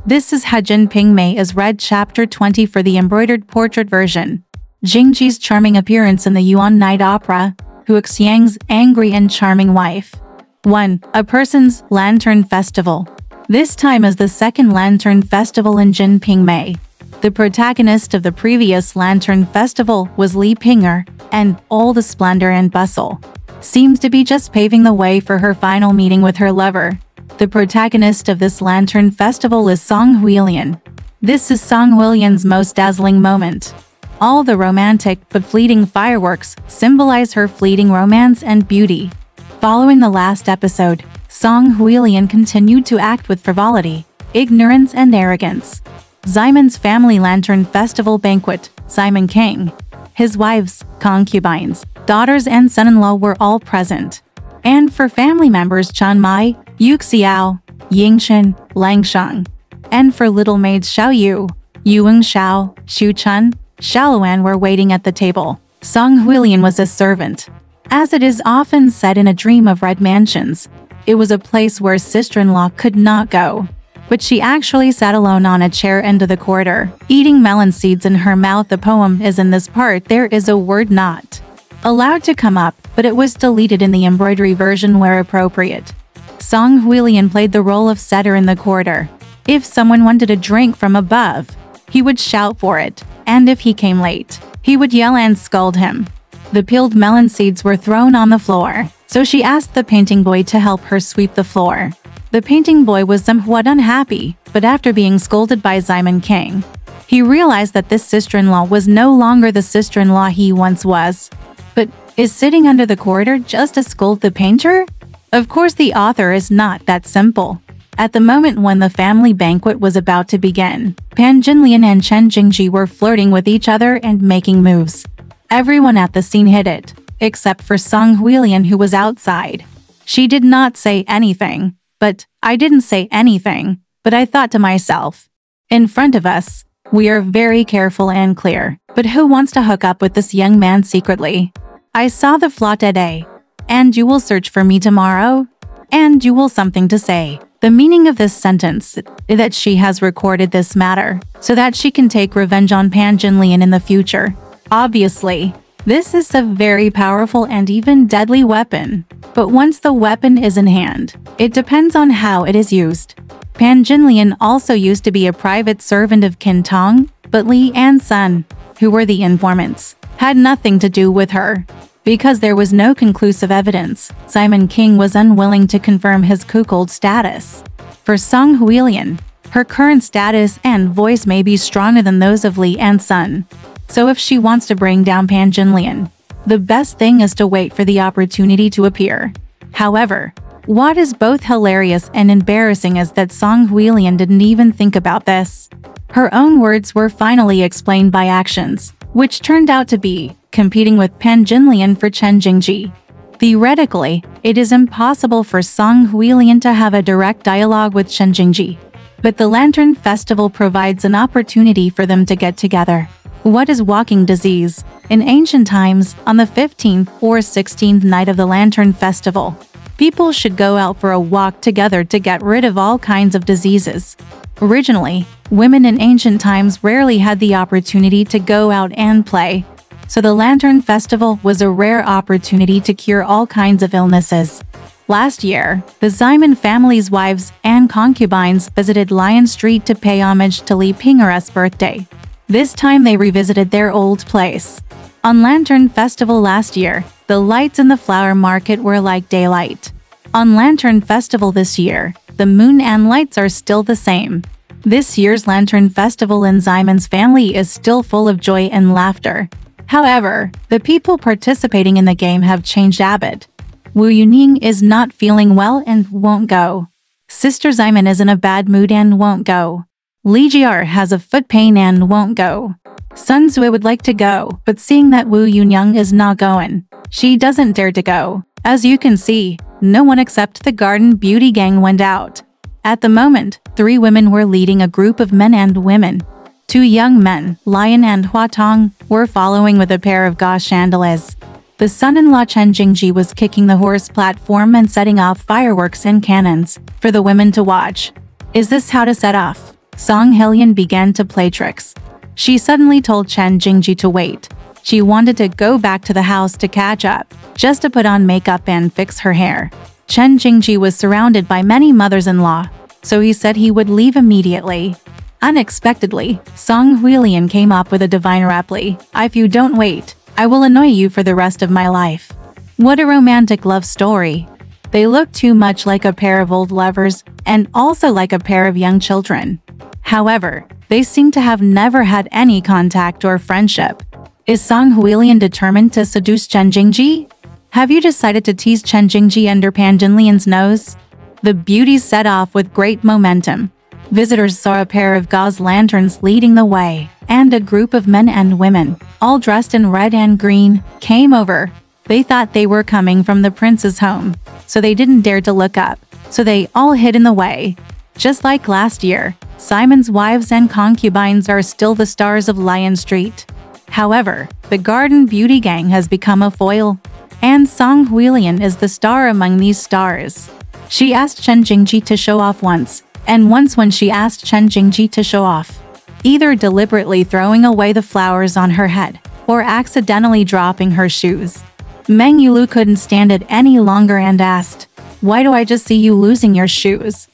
This is how Jin Ping Mei is read Chapter 20 for the embroidered portrait version. Jingji's charming appearance in the Yuan Night Opera, Hu Xiang's angry and charming wife. 1. A person's Lantern Festival. This time is the second Lantern Festival in Jin Ping Mei. The protagonist of the previous Lantern Festival was Li Pinger, and all the splendor and bustle seems to be just paving the way for her final meeting with her lover. The protagonist of this Lantern Festival is Song Huilian. This is Song Huilian's most dazzling moment. All the romantic but fleeting fireworks symbolize her fleeting romance and beauty. Following the last episode, Song Huilian continued to act with frivolity, ignorance and arrogance. Ximon's family Lantern Festival banquet, Ximon King, his wives, concubines, daughters and son-in-law were all present. And for family members Chen Mai, Yu Xiao, Yingchen, Lang Sheng. And for little maids Xiao Yu, Yueng Xiao, Xu Chen, Xiaoluan were waiting at the table. Song Huilian was a servant. As it is often said in A Dream of Red Mansions, it was a place where sister-in-law could not go. But she actually sat alone on a chair end of the corridor, eating melon seeds in her mouth. The poem is in this part. There is a word not allowed to come up, but it was deleted in the embroidery version where appropriate. Song Huilian played the role of setter in the corridor. If someone wanted a drink from above, he would shout for it, and if he came late, he would yell and scold him. The peeled melon seeds were thrown on the floor, so she asked the painting boy to help her sweep the floor. The painting boy was somewhat unhappy, but after being scolded by Ximon King, he realized that this sister-in-law was no longer the sister-in-law he once was. But is sitting under the corridor just to scold the painter? Of course the author is not that simple. At the moment when the family banquet was about to begin, Pan Jinlian and Chen Jingji were flirting with each other and making moves. Everyone at the scene hid it, except for Song Huilian who was outside. She did not say anything, but I didn't say anything, but I thought to myself, in front of us, we are very careful and clear, but who wants to hook up with this young man secretly? I saw the flaw today, and you will search for me tomorrow, and you will something to say. The meaning of this sentence is that she has recorded this matter, so that she can take revenge on Pan Jinlian in the future. Obviously, this is a very powerful and even deadly weapon, but once the weapon is in hand, it depends on how it is used. Pan Jinlian also used to be a private servant of Qin Tong, but Li and Sun, who were the informants, had nothing to do with her. Because there was no conclusive evidence, Ximon King was unwilling to confirm his cuckold status. For Song Huilian, her current status and voice may be stronger than those of Li and Sun. So if she wants to bring down Pan Jinlian, the best thing is to wait for the opportunity to appear. However, what is both hilarious and embarrassing is that Song Huilian didn't even think about this. Her own words were finally explained by actions, which turned out to be competing with Pan Jinlian for Chen Jingji. Theoretically, it is impossible for Song Huilian to have a direct dialogue with Chen Jingji, but the Lantern Festival provides an opportunity for them to get together. What is walking disease? In ancient times, on the 15th or 16th night of the Lantern Festival, people should go out for a walk together to get rid of all kinds of diseases. Originally, women in ancient times rarely had the opportunity to go out and play, so the Lantern Festival was a rare opportunity to cure all kinds of illnesses. Last year, the Ximon family's wives and concubines visited Lion Street to pay homage to Li Pinger's birthday. This time they revisited their old place. On Lantern Festival last year, the lights in the flower market were like daylight. On Lantern Festival this year, the moon and lights are still the same. This year's Lantern Festival in Ximon's family is still full of joy and laughter. However, the people participating in the game have changed habit. Wu Yuning is not feeling well and won't go. Sister Ximon is in a bad mood and won't go. Li Jier has a foot pain and won't go. Sun Zui would like to go, but seeing that Wu Yunyang is not going, she doesn't dare to go. As you can see, no one except the Garden Beauty gang went out. At the moment, 3 women were leading a group of men and women. 2 young men, Lion and Hua Tong, were following with a pair of gauze chandeliers. The son-in-law Chen Jingji was kicking the horse platform and setting off fireworks and cannons for the women to watch. Is this how to set off Song Hylian began to play tricks. She suddenly told Chen Jingji to wait. She wanted to go back to the house to catch up, just to put on makeup and fix her hair. Chen Jingji was surrounded by many mothers-in-law, so he said he would leave immediately. Unexpectedly, Song Hylian came up with a divine reply: "If you don't wait, I will annoy you for the rest of my life." What a romantic love story. They look too much like a pair of old lovers, and also like a pair of young children. However, they seem to have never had any contact or friendship. Is Song Hylian determined to seduce Chen Jingji? Have you decided to tease Chen Jingji under Pan Jinlian's nose? The beauties set off with great momentum. Visitors saw a pair of gauze lanterns leading the way, and a group of men and women, all dressed in red and green, came over. They thought they were coming from the prince's home, so they didn't dare to look up, so they all hid in the way. Just like last year, Simon's wives and concubines are still the stars of Lion Street. However, the Garden Beauty Gang has become a foil, and Song Hylian is the star among these stars. She asked Chen Jingji to show off once, and once when she asked Chen Jingji to show off, either deliberately throwing away the flowers on her head, or accidentally dropping her shoes. Meng Yulu couldn't stand it any longer and asked, "Why do I just see you losing your shoes?"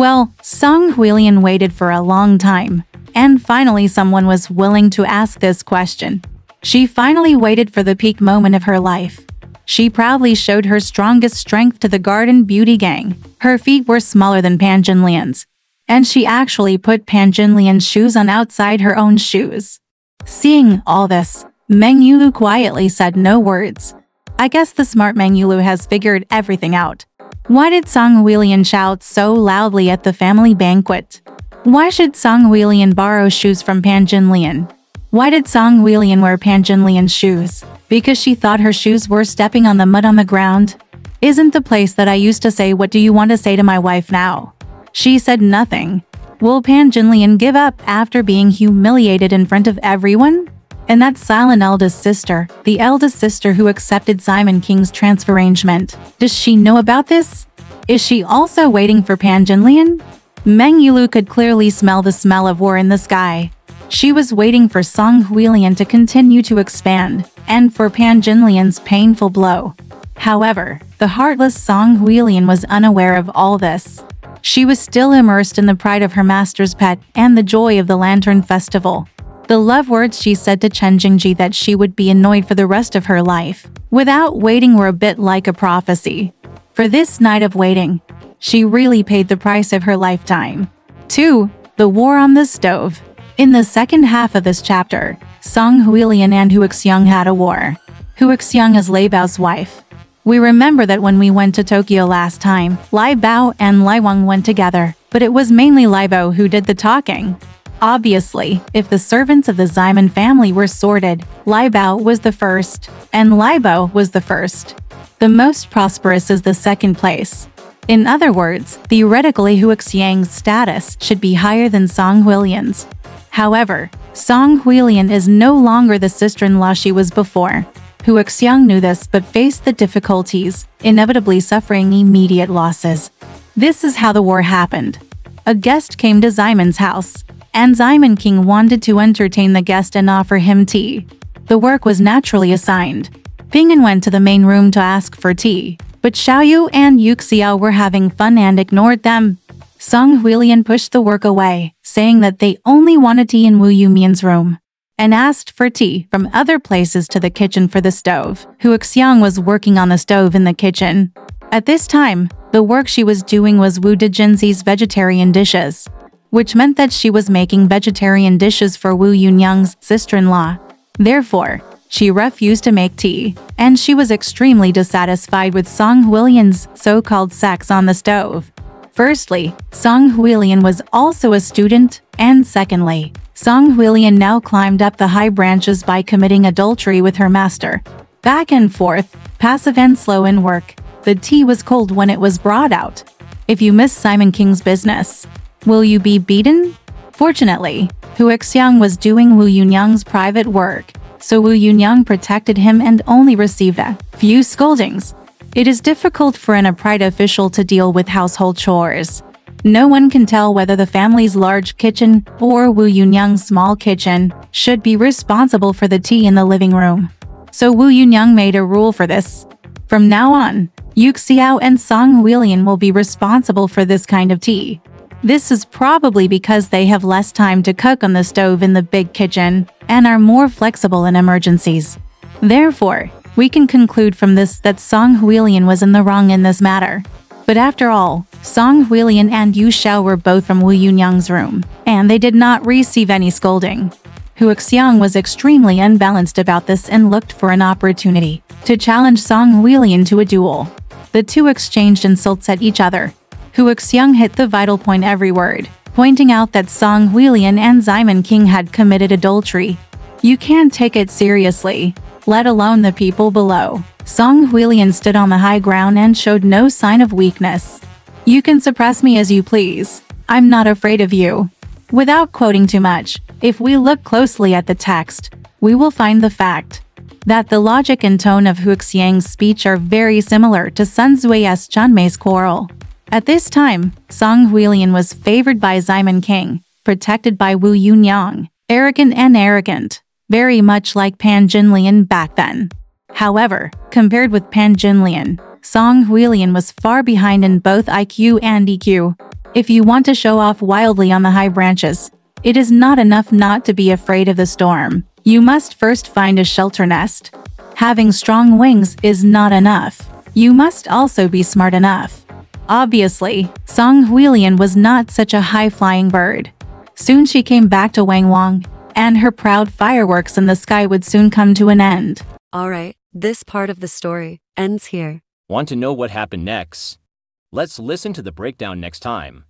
Well, Song Hylian waited for a long time, and finally someone was willing to ask this question. She finally waited for the peak moment of her life. She proudly showed her strongest strength to the Garden Beauty Gang. Her feet were smaller than Pan Jinlian's, and she actually put Pan Jinlian's shoes on outside her own shoes. Seeing all this, Meng Yulu quietly said no words. I guess the smart Meng Yulu has figured everything out. Why did Song Hylian shout so loudly at the family banquet? Why should Song Hylian borrow shoes from Pan Jinlian? Why did Song Hylian wear Pan Jinlian's shoes? Because she thought her shoes were stepping on the mud on the ground? Isn't the place that I used to say, "What do you want to say to my wife now?" She said nothing. Will Pan Jinlian give up after being humiliated in front of everyone? And that silent eldest sister, the eldest sister who accepted Simon King's transfer arrangement, does she know about this? Is she also waiting for Pan Jinlian? Meng Yulu could clearly smell the smell of war in the sky. She was waiting for Song Hylian to continue to expand, and for Pan Jinlian's painful blow. However, the heartless Song Hylian was unaware of all this. She was still immersed in the pride of her master's pet and the joy of the Lantern Festival. The love words she said to Chen Jingji that she would be annoyed for the rest of her life, without waiting, were a bit like a prophecy. For this night of waiting, she really paid the price of her lifetime. 2. The War on the Stove. In the second half of this chapter, Song Hylian and Hu Xiang had a war. Hu Xiang is Lai Bao's wife. We remember that when we went to Tokyo last time, Lai Bao and Lai Wang went together, but it was mainly Lai Bao who did the talking. Obviously, if the servants of the Simon family were sorted, Lai Bao was the first, and Lai Bao was the first. The most prosperous is the second place. In other words, theoretically Hu Xiang's status should be higher than Song Hylian's. However, Song Hylian is no longer the sister-in-law she was before. Hu Xiang knew this but faced the difficulties, inevitably suffering immediate losses. This is how the war happened. A guest came to Simon's house, and Simon King wanted to entertain the guest and offer him tea. The work was naturally assigned. Ping'an went to the main room to ask for tea, but Xiaoyu and Yuxiao were having fun and ignored them. Song Hylian pushed the work away, saying that they only wanted tea in Wu Yumian's room, and asked for tea from other places to the kitchen for the stove. Hu Xiang was working on the stove in the kitchen. At this time, the work she was doing was Wu Dejinzi's vegetarian dishes, which meant that she was making vegetarian dishes for Wu Yunyang's sister-in-law. Therefore, she refused to make tea, and she was extremely dissatisfied with Song Hylian's so-called sex on the stove. Firstly, Song Hylian was also a student, and secondly, Song Hylian now climbed up the high branches by committing adultery with her master. Back and forth, passive and slow in work, the tea was cold when it was brought out. If you miss Simon King's business, will you be beaten? Fortunately, Hu Xiang was doing Wu Yunyang's private work, so Wu Yunyang protected him and only received a few scoldings. It is difficult for an upright official to deal with household chores. No one can tell whether the family's large kitchen or Wu Yunyang's small kitchen should be responsible for the tea in the living room. So Wu Yunyang made a rule for this. From now on, Yu Xiao and Song Huilian will be responsible for this kind of tea. This is probably because they have less time to cook on the stove in the big kitchen and are more flexible in emergencies. Therefore, we can conclude from this that Song Huilian was in the wrong in this matter. But after all, Song Huilian and Yu Xiao were both from Wu Yunyang's room, and they did not receive any scolding. Hu Xiang was extremely unbalanced about this and looked for an opportunity to challenge Song Huilian to a duel. The two exchanged insults at each other. Hu Xiang hit the vital point every word, pointing out that Song Huilian and Ximon King had committed adultery. You can't take it seriously, let alone the people below. Song Huilian stood on the high ground and showed no sign of weakness. You can suppress me as you please. I'm not afraid of you. Without quoting too much, if we look closely at the text, we will find the fact that the logic and tone of Hu Xiang's speech are very similar to Sun Zui's Chunmei's quarrel. At this time, Song Huilian was favored by Ximon King, protected by Wu Yunyang, arrogant, very much like Pan Jinlian back then. However, compared with Pan Jinlian, Song Huilian was far behind in both IQ and EQ. If you want to show off wildly on the high branches, it is not enough not to be afraid of the storm. You must first find a shelter nest. Having strong wings is not enough. You must also be smart enough. Obviously, Song Huilian was not such a high-flying bird. Soon she came back to Wang Wang, and her proud fireworks in the sky would soon come to an end. Alright, this part of the story ends here. Want to know what happened next? Let's listen to the breakdown next time.